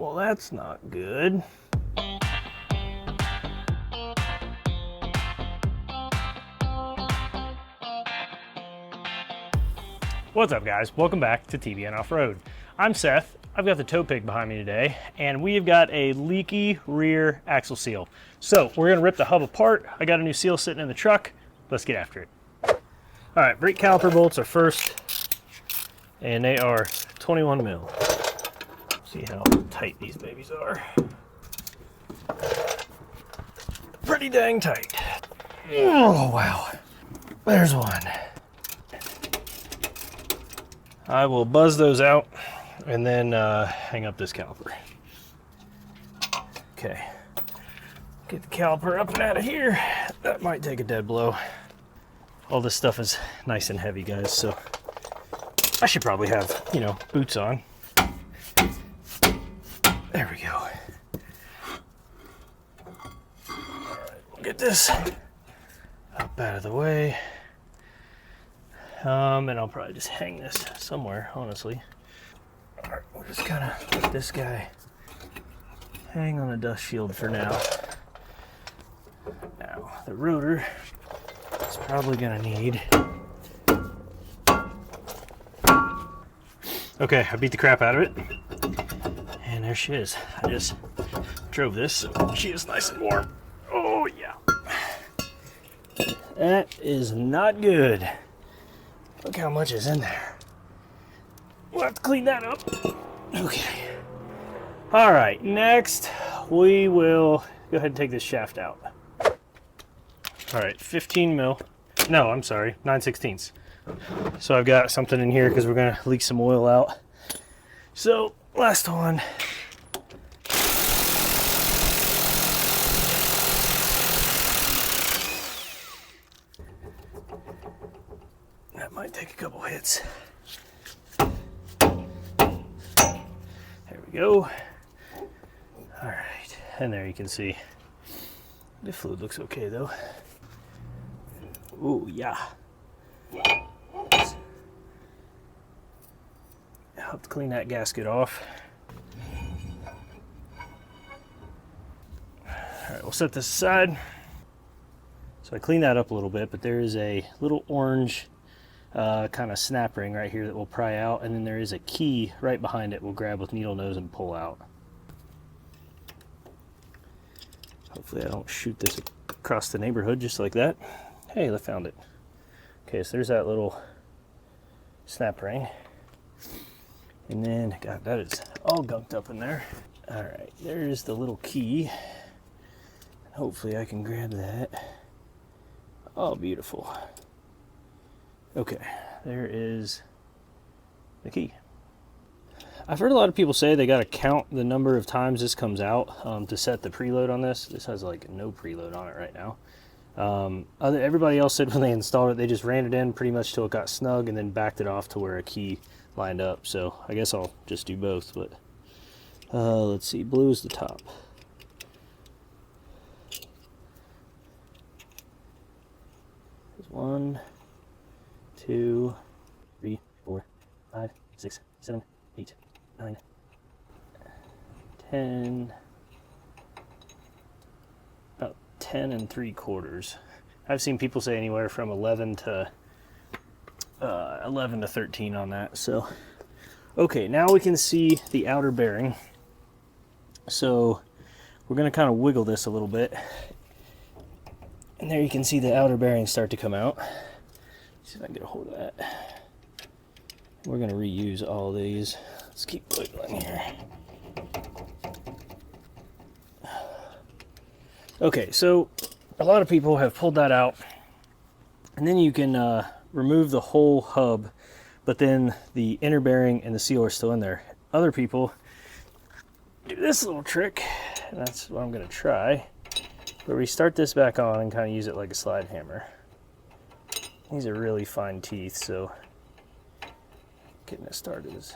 Well, that's not good. What's up, guys? Welcome back to TBN Off-Road. I'm Seth. I've got the tow pig behind me today, and we've got a leaky rear axle seal. So we're gonna rip the hub apart. I got a new seal sitting in the truck. Let's get after it. All right, brake caliper bolts are first, and they are 21 mil. See how tight these babies are. Pretty dang tight. Oh, wow. There's one. I will buzz those out and then hang up this caliper. Okay. Get the caliper up and out of here. That might take a dead blow. All this stuff is nice and heavy, guys, so I should probably have, you know, boots on. There we go. All right, we'll get this up out of the way. And I'll probably just hang this somewhere, honestly. All right, we'll just kind of let this guy hang on a dust shield for now. Now, the rotor is probably gonna need... Okay, I beat the crap out of it. And there she is. I just drove this, so she is nice and warm. Oh, yeah. That is not good. Look how much is in there. We'll have to clean that up. Okay. All right, next we will go ahead and take this shaft out. All right, 15 mil. No, I'm sorry, 9/16. So I've got something in here because we're gonna leak some oil out. So, last one. That might take a couple hits. There we go. All right, and there you can see the fluid looks okay though. Ooh, yeah. Help to clean that gasket off. All right, we'll set this aside. So I cleaned that up a little bit, but there is a little orange kind of snap ring right here that will pry out, and then there is a key right behind it we'll grab with needle nose and pull out. Hopefully I don't shoot this across the neighborhood just like that. Hey, I found it. Okay, so there's that little snap ring. And then, God, that is all gunked up in there. All right, there's the little key. Hopefully I can grab that. Oh, beautiful. Okay, there is the key. I've heard a lot of people say they got to count the number of times this comes out to set the preload on this. This has like no preload on it right now. Everybody else said when they installed it, they just ran it in pretty much till it got snug and then backed it off to where a key lined up. So I guess I'll just do both, but let's see, blue is the top. There's 1, 2, 3, 4, 5, 6, 7, 8, 9, 10, about 10 3/4. I've seen people say anywhere from 11 to 13 on that. So okay, now we can see the outer bearing. So we're going to kind of wiggle this a little bit, and there you can see the outer bearings start to come out. Let's see if I can get a hold of that. We're going to reuse all these. Let's keep wiggling here. Okay, so a lot of people have pulled that out, and then you can remove the whole hub, but then the inner bearing and the seal are still in there. Other people do this little trick, and that's what I'm going to try, where we start this back on and kind of use it like a slide hammer. These are really fine teeth, so getting it started is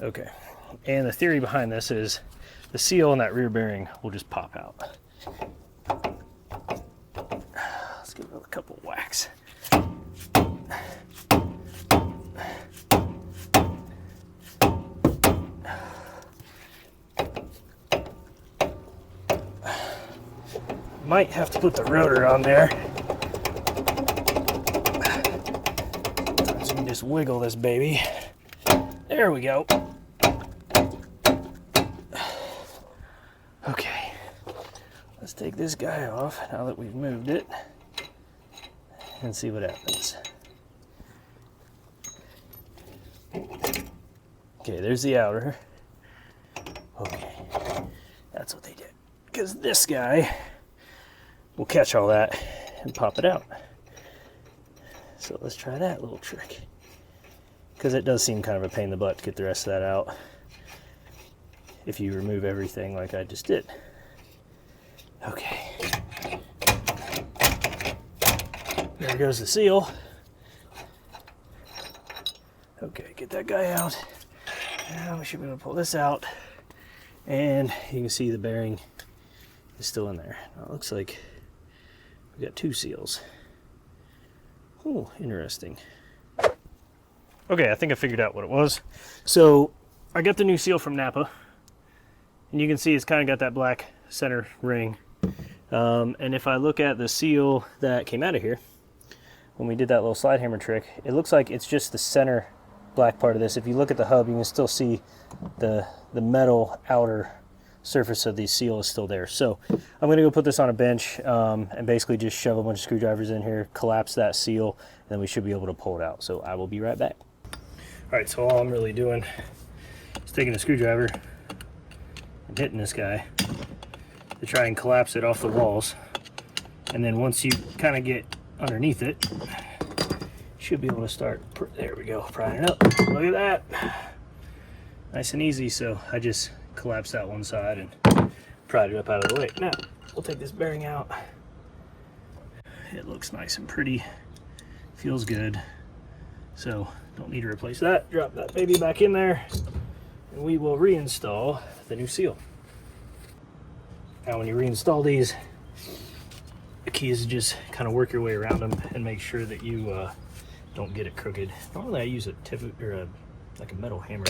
okay. And the theory behind this is the seal on that rear bearing will just pop out. Let's give it a couple whacks. Might have to put the rotor on there. So you can just wiggle this baby. There we go. Okay, let's take this guy off now that we've moved it and see what happens. Okay, there's the outer. Okay, that's what they did. Because this guy will catch all that and pop it out. So let's try that little trick. Because it does seem kind of a pain in the butt to get the rest of that out if you remove everything like I just did. Okay. There goes the seal. Okay, get that guy out. Now we should be able to pull this out. And you can see the bearing is still in there. Now it looks like we got 2 seals. Oh, interesting. Okay, I think I figured out what it was. So I got the new seal from Napa. And you can see it's kind of got that black center ring. And if I look at the seal that came out of here, when we did that little slide hammer trick, it looks like it's just the center black part of this. If you look at the hub, you can still see the metal outer surface of the seal is still there. So I'm going to go put this on a bench and basically just shove a bunch of screwdrivers in here, collapse that seal, and then we should be able to pull it out. So I will be right back. All right, so all I'm really doing is taking a screwdriver and hitting this guy to try and collapse it off the walls. And then once you kind of get underneath it, you should be able to start, there we go, prying it up. Look at that. Nice and easy. So I just collapsed that one side and pried it up out of the way. Now, we'll take this bearing out. It looks nice and pretty, feels good. So don't need to replace that. Drop that baby back in there and we will reinstall the new seal. Now when you reinstall these, the key is to just kind of work your way around them and make sure that you don't get it crooked. Normally I use a tip or like a metal hammer.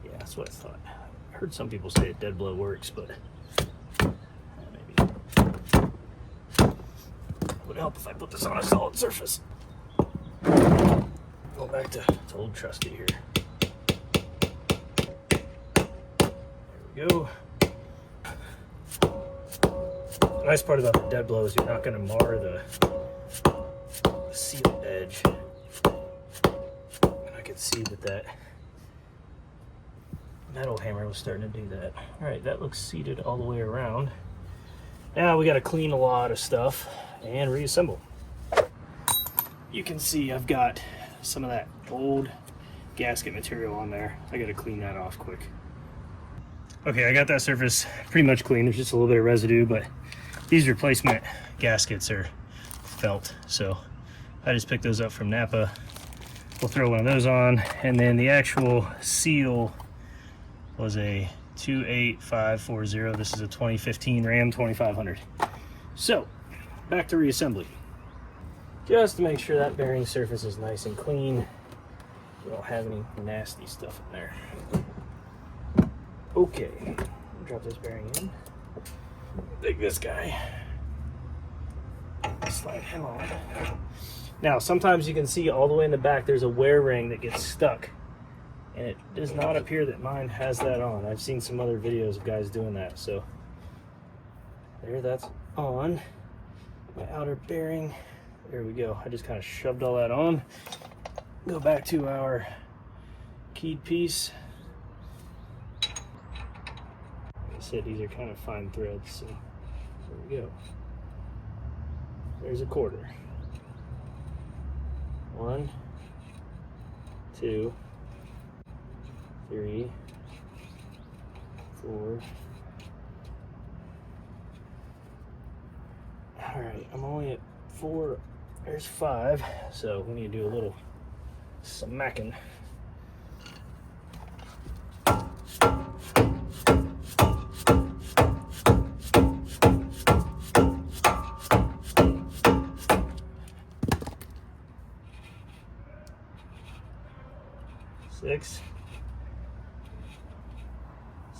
Yeah, that's what I thought. I heard some people say a dead blow works, but maybe it would help if I put this on a solid surface. Go back to old trusty here. There we go. The nice part about the dead blow is you're not going to mar the seal edge. And I could see that metal hammer was starting to do that. All right, that looks seated all the way around. Now we got to clean a lot of stuff and reassemble. You can see I've got some of that old gasket material on there. I got to clean that off quick. Okay, I got that surface pretty much clean. There's just a little bit of residue, but these replacement gaskets are felt, so I just picked those up from Napa. We'll throw one of those on, and then the actual seal was a 28540. This is a 2015 Ram 2500. So back to reassembly. Just to make sure that bearing surface is nice and clean. We don't have any nasty stuff in there. Okay, drop this bearing in. Take this guy. Slide him on. Now, sometimes you can see all the way in the back there's a wear ring that gets stuck. And it does not appear that mine has that on. I've seen some other videos of guys doing that. So, there, that's on. My outer bearing. There we go. I just kind of shoved all that on. Go back to our keyed piece. Like I said, these are kind of fine threads, so there we go. There's a quarter. 1, 2, 3, 4. All right, I'm only at 4. There's 5, so we need to do a little smacking. Six,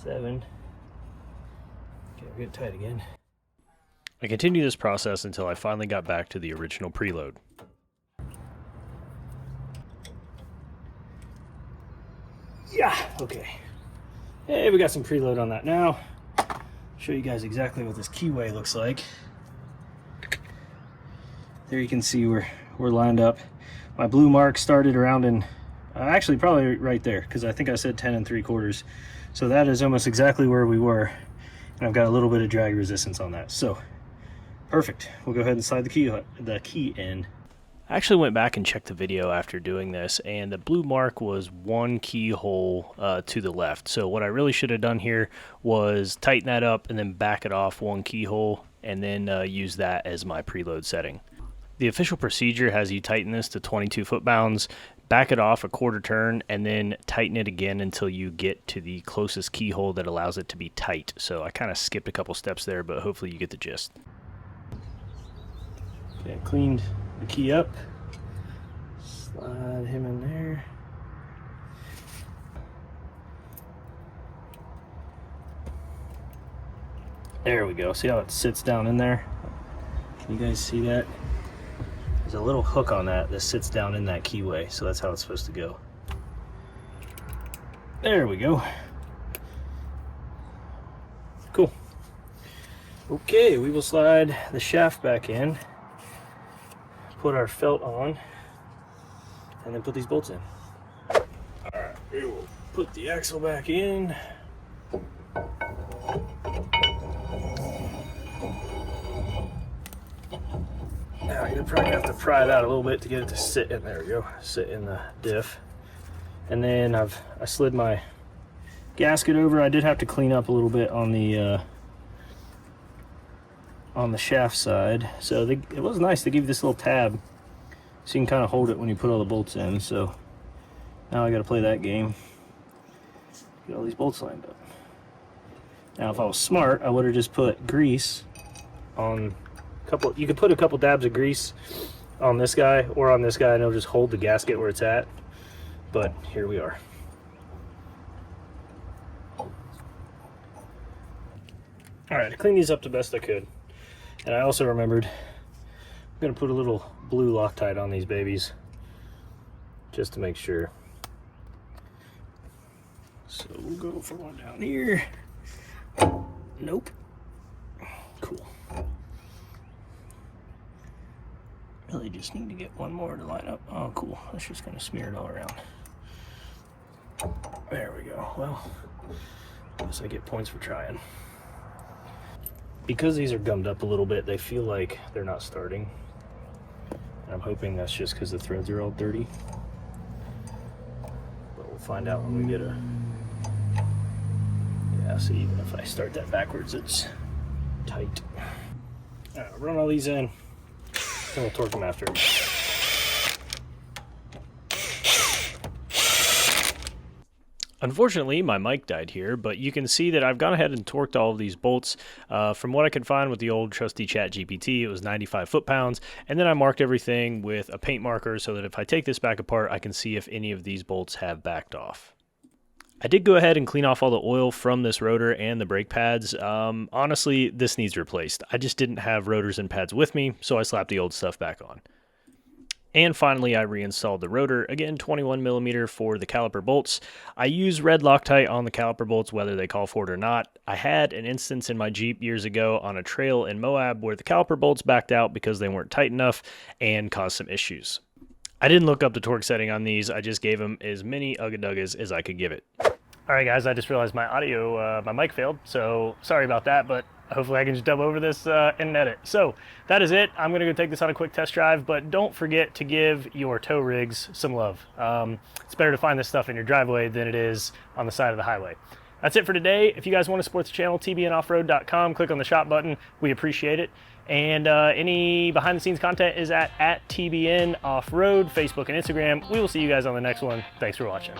7. Okay, we'll get tight again. I continued this process until I finally got back to the original preload. Yeah, okay. Hey, we got some preload on that now. Show you guys exactly what this keyway looks like. There you can see we're lined up. My blue mark started around in, actually probably right there, because I think I said 10 3/4. So that is almost exactly where we were. And I've got a little bit of drag resistance on that. So perfect. We'll go ahead and slide the key in. I actually went back and checked the video after doing this, and the blue mark was one keyhole to the left. So what I really should have done here was tighten that up and then back it off one keyhole, and then use that as my preload setting. The official procedure has you tighten this to 22 foot-pounds, back it off a quarter turn, and then tighten it again until you get to the closest keyhole that allows it to be tight. So I kind of skipped a couple steps there, but hopefully you get the gist. Okay, cleaned the key up. Slide him in there. There we go. See how it sits down in there? Can you guys see that? There's a little hook on that sits down in that keyway, so that's how it's supposed to go. There we go. Cool. Okay, we will slide the shaft back in, put our felt on, and then put these bolts in. Alright, we will put the axle back in. Now you're probably gonna have to pry it out a little bit to get it to sit in. There we go, sit in the diff. And then I slid my gasket over. I did have to clean up a little bit on the shaft side. So it was nice to give you this little tab so you can kind of hold it when you put all the bolts in. So now I got to play that game. Get all these bolts lined up. Now if I was smart, I would have just put grease on a couple. You could put a couple dabs of grease on this guy or on this guy, and it'll just hold the gasket where it's at. But here we are. Alright, I cleaned these up the best I could. And I also remembered I'm going to put a little blue Loctite on these babies just to make sure. So we'll go for one down here. Nope. Cool. Really just need to get one more to line up. Oh, cool. Let's just kind of smear it all around. There we go. Well, I guess I get points for trying. Because these are gummed up a little bit, they feel like they're not starting. And I'm hoping that's just because the threads are all dirty. But we'll find out when we get a... Yeah, see, even if I start that backwards, it's tight. Alright, run all these in, and we'll torque them after. Unfortunately, my mic died here, but you can see that I've gone ahead and torqued all of these bolts. From what I could find with the old trusty ChatGPT, it was 95 foot-pounds, and then I marked everything with a paint marker so that if I take this back apart, I can see if any of these bolts have backed off. I did go ahead and clean off all the oil from this rotor and the brake pads. Honestly, this needs replaced. I just didn't have rotors and pads with me, so I slapped the old stuff back on. And finally, I reinstalled the rotor, again 21mm for the caliper bolts. I use red Loctite on the caliper bolts whether they call for it or not. I had an instance in my Jeep years ago on a trail in Moab where the caliper bolts backed out because they weren't tight enough and caused some issues. I didn't look up the torque setting on these, I just gave them as many ugga-duggas as I could give it. Alright guys, I just realized my audio, my mic failed, so sorry about that, but hopefully I can just dub over this in an edit. So that is it. I'm going to go take this on a quick test drive, but don't forget to give your tow rigs some love. It's better to find this stuff in your driveway than it is on the side of the highway. That's it for today. If you guys want to support the channel, tbnoffroad.com, click on the shop button. We appreciate it. And any behind the scenes content is at tbnoffroad, Facebook and Instagram. We will see you guys on the next one. Thanks for watching.